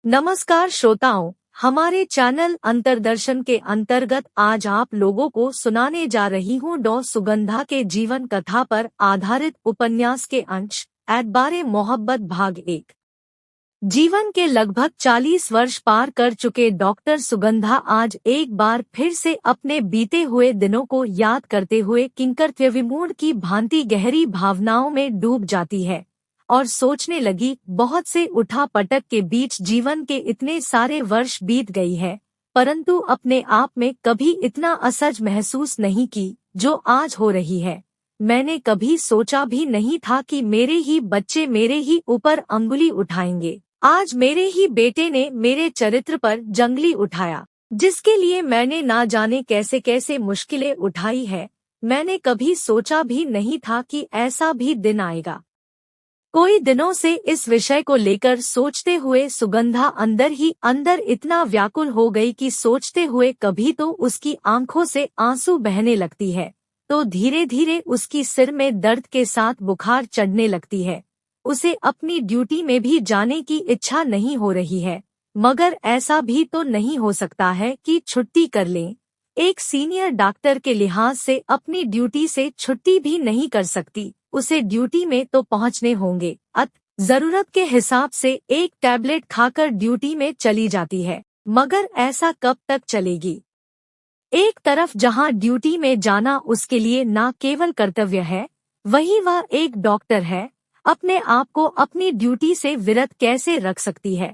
नमस्कार श्रोताओं, हमारे चैनल अंतर्दर्शन के अंतर्गत आज आप लोगों को सुनाने जा रही हूँ डॉ सुगंधा के जीवन कथा पर आधारित उपन्यास के अंश एतबारे मोहब्बत भाग 1। जीवन के लगभग 40 वर्ष पार कर चुके डॉक्टर सुगंधा आज एक बार फिर से अपने बीते हुए दिनों को याद करते हुए किंकर्तव्यविमूढ़ की भांति गहरी भावनाओं में डूब जाती है और सोचने लगी, बहुत से उठा-पटक के बीच जीवन के इतने सारे वर्ष बीत गई है, परंतु अपने आप में कभी इतना असहज महसूस नहीं की जो आज हो रही है। मैंने कभी सोचा भी नहीं था कि मेरे ही बच्चे मेरे ही ऊपर अंगुली उठाएंगे। आज मेरे ही बेटे ने मेरे चरित्र पर जंगली उठाया, जिसके लिए मैंने ना जाने कैसे कैसे मुश्किलें उठाई है। मैंने कभी सोचा भी नहीं था कि ऐसा भी दिन आएगा। कोई दिनों से इस विषय को लेकर सोचते हुए सुगंधा अंदर ही अंदर इतना व्याकुल हो गई कि सोचते हुए कभी तो उसकी आंखों से आंसू बहने लगती है, तो धीरे धीरे उसकी सिर में दर्द के साथ बुखार चढ़ने लगती है। उसे अपनी ड्यूटी में भी जाने की इच्छा नहीं हो रही है, मगर ऐसा भी तो नहीं हो सकता है कि छुट्टी कर लें। एक सीनियर डॉक्टर के लिहाज से अपनी ड्यूटी से छुट्टी भी नहीं कर सकती, उसे ड्यूटी में तो पहुंचने होंगे। जरूरत के हिसाब से एक टैबलेट खाकर ड्यूटी में चली जाती है, मगर ऐसा कब तक चलेगी। एक तरफ जहां ड्यूटी में जाना उसके लिए न केवल कर्तव्य है, वहीं वह एक डॉक्टर है, अपने आप को अपनी ड्यूटी से विरत कैसे रख सकती है।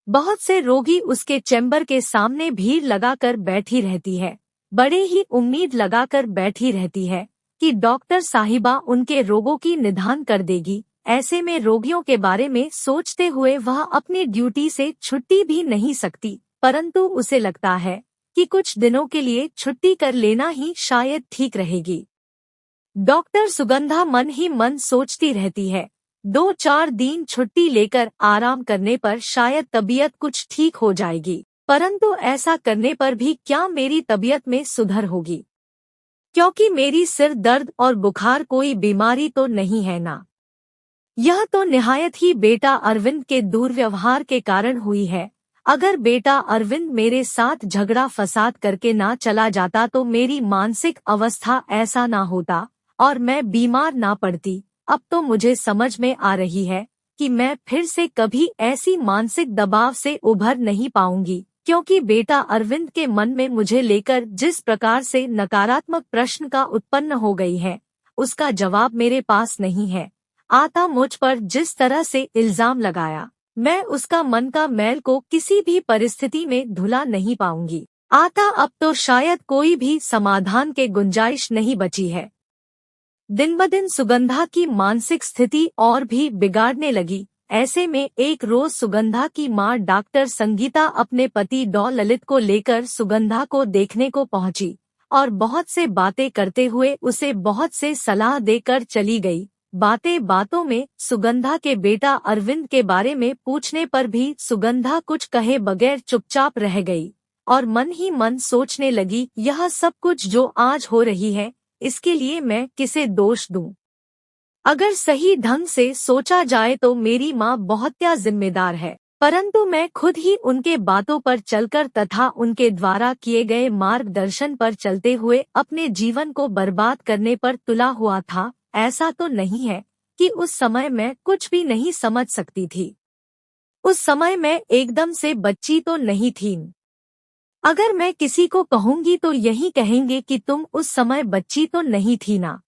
बहुत से रोगी उसके चैम्बर के सामने भीड़ लगाकर बैठी रहती है, बड़े ही उम्मीद लगाकर बैठी रहती है कि डॉक्टर साहिबा उनके रोगों की निदान कर देगी। ऐसे में रोगियों के बारे में सोचते हुए वह अपनी ड्यूटी से छुट्टी भी नहीं सकती, परंतु उसे लगता है कि कुछ दिनों के लिए छुट्टी कर लेना ही शायद ठीक रहेगी। डॉक्टर सुगंधा मन ही मन सोचती रहती है, 2-4 दिन छुट्टी लेकर आराम करने पर शायद तबीयत कुछ ठीक हो जाएगी, परंतु ऐसा करने पर भी क्या मेरी तबीयत में सुधार होगी, क्योंकि मेरी सिर दर्द और बुखार कोई बीमारी तो नहीं है ना। यह तो निहायत ही बेटा अरविंद के दुर्व्यवहार के कारण हुई है। अगर बेटा अरविंद मेरे साथ झगड़ा फसाद करके ना चला जाता तो मेरी मानसिक अवस्था ऐसा ना होता और मैं बीमार ना पड़ती। अब तो मुझे समझ में आ रही है कि मैं फिर से कभी ऐसी मानसिक दबाव से उभर नहीं पाऊंगी, क्योंकि बेटा अरविंद के मन में मुझे लेकर जिस प्रकार से नकारात्मक प्रश्न का उत्पन्न हो गई है, उसका जवाब मेरे पास नहीं है। आता मुझ पर जिस तरह से इल्जाम लगाया, मैं उसका मन का मैल को किसी भी परिस्थिति में धुला नहीं पाऊंगी। आता अब तो शायद कोई भी समाधान के गुंजाइश नहीं बची है। दिन ब दिन सुगंधा की मानसिक स्थिति और भी बिगाड़ने लगी। ऐसे में एक रोज सुगंधा की मां डॉक्टर संगीता अपने पति डॉ ललित को लेकर सुगंधा को देखने को पहुंची और बहुत से बातें करते हुए उसे बहुत से सलाह देकर चली गई। बातें बातों में सुगंधा के बेटा अरविंद के बारे में पूछने पर भी सुगंधा कुछ कहे बगैर चुपचाप रह गई और मन ही मन सोचने लगी, यह सब कुछ जो आज हो रही है, इसके लिए मैं किसे दोष दूं। अगर सही ढंग से सोचा जाए तो मेरी माँ बहुत क्या जिम्मेदार है, परंतु मैं खुद ही उनके बातों पर चलकर तथा उनके द्वारा किए गए मार्गदर्शन पर चलते हुए अपने जीवन को बर्बाद करने पर तुला हुआ था। ऐसा तो नहीं है कि उस समय मैं कुछ भी नहीं समझ सकती थी। उस समय मैं एकदम से बच्ची तो नहीं थी। अगर मैं किसी को कहूंगी तो यही कहेंगे कि तुम उस समय बच्ची तो नहीं थी ना,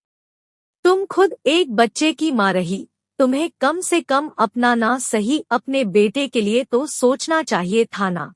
तुम खुद एक बच्चे की माँ रही, तुम्हें कम से कम अपना ना सही अपने बेटे के लिए तो सोचना चाहिए था ना।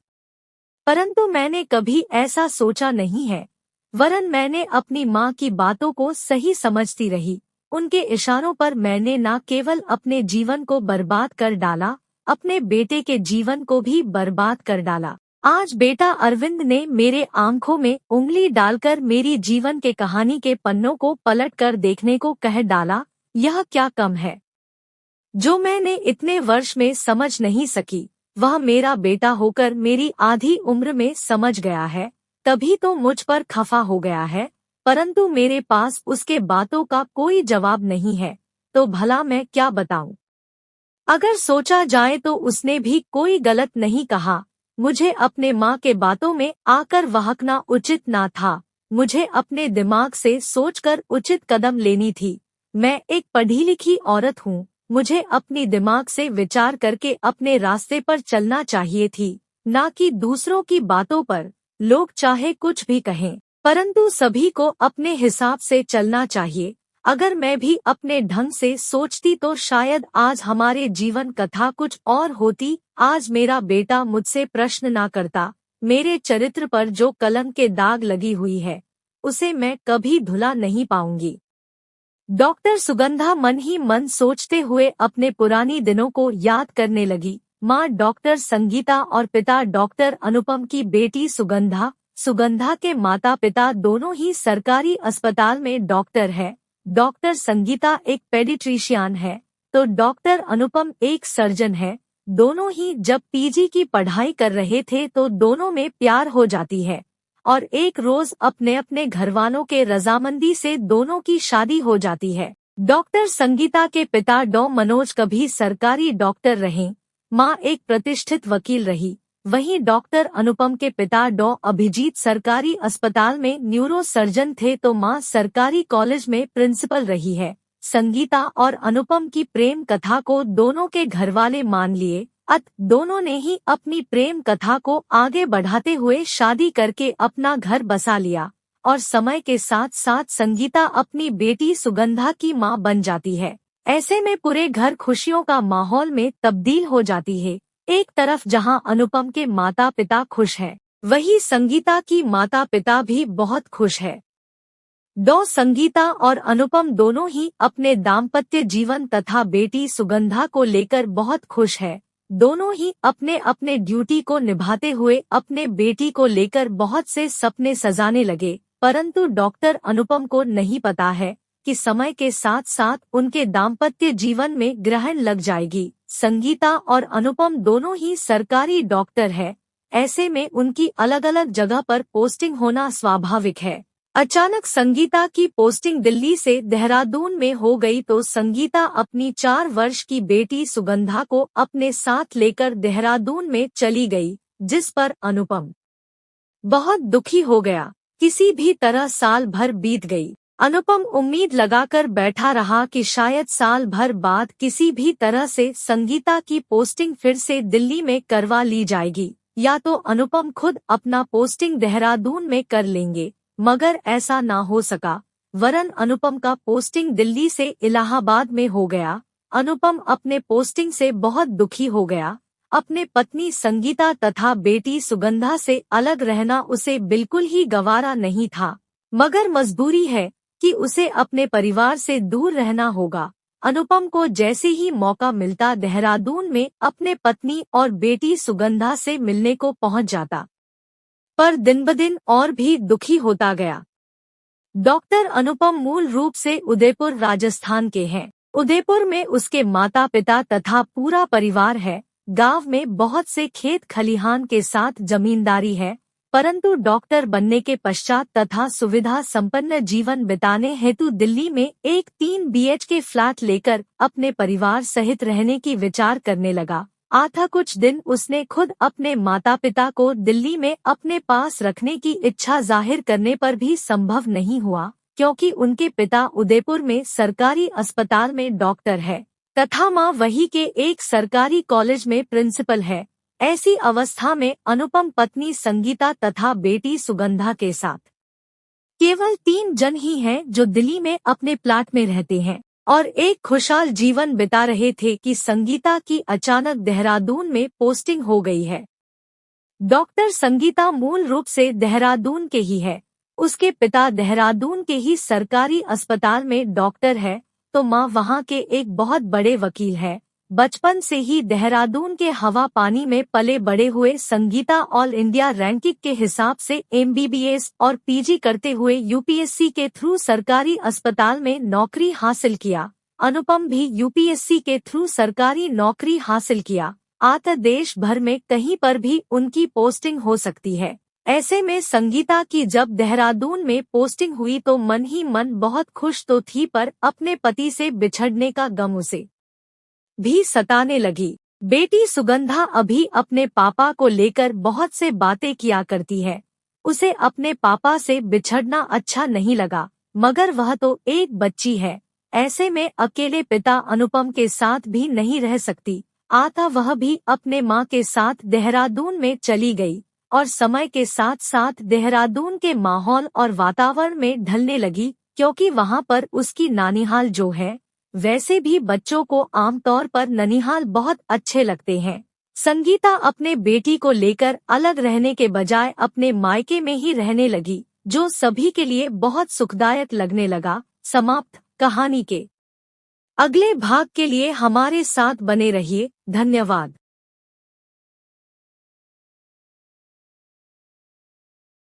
परंतु मैंने कभी ऐसा सोचा नहीं है, वरन मैंने अपनी माँ की बातों को सही समझती रही। उनके इशारों पर मैंने न केवल अपने जीवन को बर्बाद कर डाला, अपने बेटे के जीवन को भी बर्बाद कर डाला। आज बेटा अरविंद ने मेरे आंखों में उंगली डालकर मेरी जीवन के कहानी के पन्नों को पलट कर देखने को कह डाला। यह क्या कम है जो मैंने इतने वर्ष में समझ नहीं सकी, वह मेरा बेटा होकर मेरी आधी उम्र में समझ गया है, तभी तो मुझ पर खफा हो गया है, परंतु मेरे पास उसके बातों का कोई जवाब नहीं है, तो भला मैं क्या बताऊं। अगर सोचा जाए तो उसने भी कोई गलत नहीं कहा। मुझे अपने माँ के बातों में आकर बहकना उचित ना था। मुझे अपने दिमाग से सोचकर उचित कदम लेनी थी। मैं एक पढ़ी लिखी औरत हूँ। मुझे अपनी दिमाग से विचार करके अपने रास्ते पर चलना चाहिए थी, ना कि दूसरों की बातों पर। लोग चाहे कुछ भी कहें, परंतु सभी को अपने हिसाब से चलना चाहिए। अगर मैं भी अपने ढंग से सोचती तो शायद आज हमारे जीवन कथा कुछ और होती। आज मेरा बेटा मुझसे प्रश्न ना करता। मेरे चरित्र पर जो कलंक के दाग लगी हुई है, उसे मैं कभी धुला नहीं पाऊंगी। डॉक्टर सुगंधा मन ही मन सोचते हुए अपने पुरानी दिनों को याद करने लगी। माँ डॉक्टर संगीता और पिता डॉक्टर अनुपम की बेटी सुगंधा। सुगंधा के माता पिता दोनों ही सरकारी अस्पताल में डॉक्टर है। डॉक्टर संगीता एक पेडिट्रिशियन है, तो डॉक्टर अनुपम एक सर्जन है। दोनों ही जब पीजी की पढ़ाई कर रहे थे तो दोनों में प्यार हो जाती है, और एक रोज अपने अपने घरवालों के रजामंदी से दोनों की शादी हो जाती है। डॉक्टर संगीता के पिता डॉ मनोज कभी सरकारी डॉक्टर रहे। माँ एक प्रतिष्ठित वकील रही। वहीं डॉक्टर अनुपम के पिता डॉ अभिजीत सरकारी अस्पताल में न्यूरो सर्जन थे, तो माँ सरकारी कॉलेज में प्रिंसिपल रही है। संगीता और अनुपम की प्रेम कथा को दोनों के घरवाले मान लिए। दोनों ने ही अपनी प्रेम कथा को आगे बढ़ाते हुए शादी करके अपना घर बसा लिया, और समय के साथ साथ संगीता अपनी बेटी सुगंधा की मां बन जाती है। ऐसे में पूरे घर खुशियों का माहौल में तब्दील हो जाती है। एक तरफ जहां अनुपम के माता पिता खुश हैं, वहीं संगीता की माता पिता भी बहुत खुश है। डॉ संगीता और अनुपम दोनों ही अपने दाम्पत्य जीवन तथा बेटी सुगंधा को लेकर बहुत खुश है। दोनों ही अपने अपने ड्यूटी को निभाते हुए अपने बेटी को लेकर बहुत से सपने सजाने लगे, परंतु डॉक्टर अनुपम को नहीं पता है कि समय के साथ साथ उनके दाम्पत्य जीवन में ग्रहण लग जाएगी। संगीता और अनुपम दोनों ही सरकारी डॉक्टर है, ऐसे में उनकी अलग अलग जगह पर पोस्टिंग होना स्वाभाविक है। अचानक संगीता की पोस्टिंग दिल्ली से देहरादून में हो गई, तो संगीता अपनी 4 वर्ष की बेटी सुगंधा को अपने साथ लेकर देहरादून में चली गई, जिस पर अनुपम बहुत दुखी हो गया। किसी भी तरह साल भर बीत गई। अनुपम उम्मीद लगाकर बैठा रहा कि शायद साल भर बाद किसी भी तरह से संगीता की पोस्टिंग फिर से दिल्ली में करवा ली जाएगी, या तो अनुपम खुद अपना पोस्टिंग देहरादून में कर लेंगे। मगर ऐसा ना हो सका, वरन अनुपम का पोस्टिंग दिल्ली से इलाहाबाद में हो गया। अनुपम अपने पोस्टिंग से बहुत दुखी हो गया। अपने पत्नी संगीता तथा बेटी सुगंधा से अलग रहना उसे बिल्कुल ही गवारा नहीं था, मगर मजबूरी है कि उसे अपने परिवार से दूर रहना होगा। अनुपम को जैसे ही मौका मिलता देहरादून में अपने पत्नी और बेटी सुगंधा से मिलने को पहुंच जाता, पर दिन-ब-दिन और भी दुखी होता गया। डॉक्टर अनुपम मूल रूप से उदयपुर राजस्थान के हैं। उदयपुर में उसके माता पिता तथा पूरा परिवार है। गांव में बहुत से खेत खलिहान के साथ जमींदारी है, परंतु डॉक्टर बनने के पश्चात तथा सुविधा संपन्न जीवन बिताने हेतु दिल्ली में एक 3 BHK फ्लैट लेकर अपने परिवार सहित रहने की विचार करने लगा। आथा कुछ दिन उसने खुद अपने माता पिता को दिल्ली में अपने पास रखने की इच्छा जाहिर करने पर भी संभव नहीं हुआ, क्योंकि उनके पिता उदयपुर में सरकारी अस्पताल में डॉक्टर है तथा मां वही के एक सरकारी कॉलेज में प्रिंसिपल है। ऐसी अवस्था में अनुपम पत्नी संगीता तथा बेटी सुगंधा के साथ केवल 3 जन ही हैं जो दिल्ली में अपने प्लाट में रहते हैं और एक खुशहाल जीवन बिता रहे थे कि संगीता की अचानक देहरादून में पोस्टिंग हो गई है। डॉक्टर संगीता मूल रूप से देहरादून के ही है। उसके पिता देहरादून के ही सरकारी अस्पताल में डॉक्टर है, तो मां वहां के एक बहुत बड़े वकील है। बचपन से ही देहरादून के हवा पानी में पले बड़े हुए संगीता ऑल इंडिया रैंकिंग के हिसाब से MBBS और PG करते हुए UPSC के थ्रू सरकारी अस्पताल में नौकरी हासिल किया। अनुपम भी UPSC के थ्रू सरकारी नौकरी हासिल किया। आता देश भर में कहीं पर भी उनकी पोस्टिंग हो सकती है। ऐसे में संगीता की जब देहरादून में पोस्टिंग हुई तो मन ही मन बहुत खुश तो थी, पर अपने पति से बिछड़ने का गम उसे भी सताने लगी। बेटी सुगंधा अभी अपने पापा को लेकर बहुत से बातें किया करती है। उसे अपने पापा से बिछड़ना अच्छा नहीं लगा, मगर वह तो एक बच्ची है, ऐसे में अकेले पिता अनुपम के साथ भी नहीं रह सकती। आता वह भी अपने माँ के साथ देहरादून में चली गई और समय के साथ साथ देहरादून के माहौल और वातावरण में ढलने लगी, क्योंकि वहाँ पर उसकी नानिहाल जो है, वैसे भी बच्चों को आमतौर पर ननिहाल बहुत अच्छे लगते हैं। संगीता अपने बेटी को लेकर अलग रहने के बजाय अपने मायके में ही रहने लगी, जो सभी के लिए बहुत सुखदायक लगने लगा। समाप्त। कहानी के अगले भाग के लिए हमारे साथ बने रहिए। धन्यवाद।